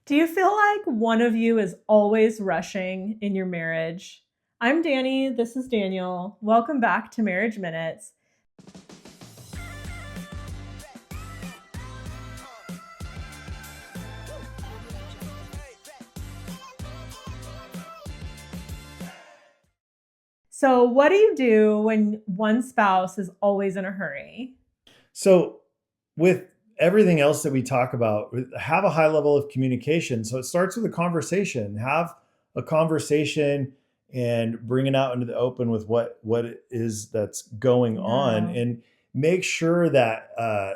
Do you feel like one of you is always rushing in your marriage? I'm Danny. This is Daniel. Welcome back to Marriage Minutes. So, what do you do when one spouse is always in a hurry? So, with everything else that we talk about, have a high level of communication. So, it starts with a conversation. Have a conversation and bring it out into the open with what it is that's going on, Yeah. and make sure that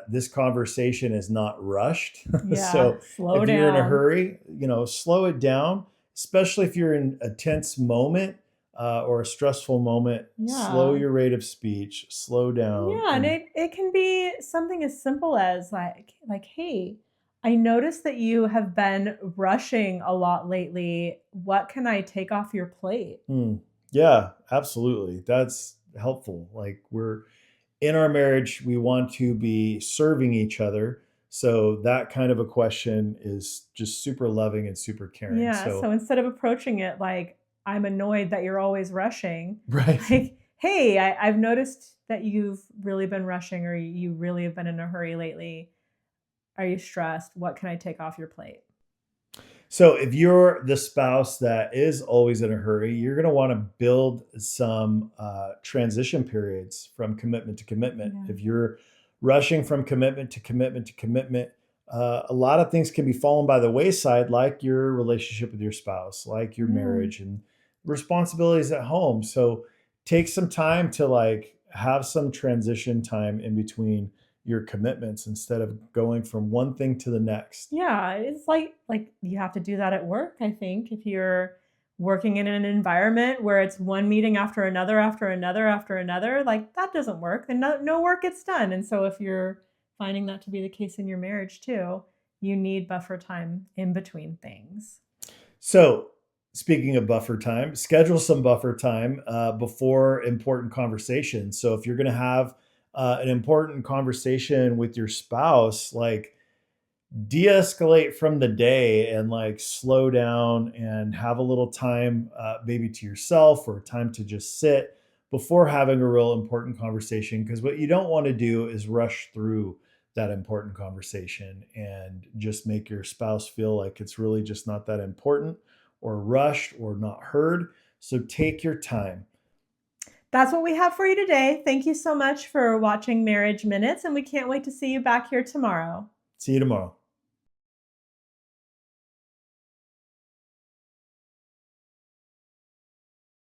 this conversation is not rushed. Yeah. So, Slow if you're in a down. hurry, slow it down. Especially if you're in a tense moment or a stressful moment, slow Yeah. your rate of speech, slow down, Yeah, and and it can be something as simple as hey, I noticed that you have been rushing a lot lately. What can I take off your plate? Mm, yeah, absolutely. That's helpful. Like we're in our marriage, we want to be serving each other. So that kind of a question is just super loving and super caring. Yeah, So, so instead of approaching it like, I'm annoyed that you're always rushing, right. like, hey, I've noticed that you've really been rushing or you really have been in a hurry lately. Are you stressed? What can I take off your plate? So if you're the spouse that is always in a hurry, you're going to want to build some transition periods from commitment to commitment. Yeah. If you're rushing from commitment to commitment to commitment, a lot of things can be fallen by the wayside, like your relationship with your spouse, like your Yeah. marriage and responsibilities at home. So take some time to like have some transition time in between your commitments instead of going from one thing to the next. Yeah, it's like you have to do that at work, I think. If you're working in an environment where it's one meeting after another after another after another, like that doesn't work. Then no work gets done. And so if you're finding that to be the case in your marriage too, you need buffer time in between things. So, speaking of buffer time, schedule some buffer time before important conversations. So, if you're going to have an important conversation with your spouse, like de escalate from the day and like slow down and have a little time, maybe to yourself or time to just sit before having a real important conversation. Because what you don't want to do is rush through that important conversation and just make your spouse feel like it's really just not that important or rushed or not heard. So take your time. That's what we have for you today. Thank you so much for watching Marriage Minutes, and we can't wait to see you back here tomorrow. See you tomorrow.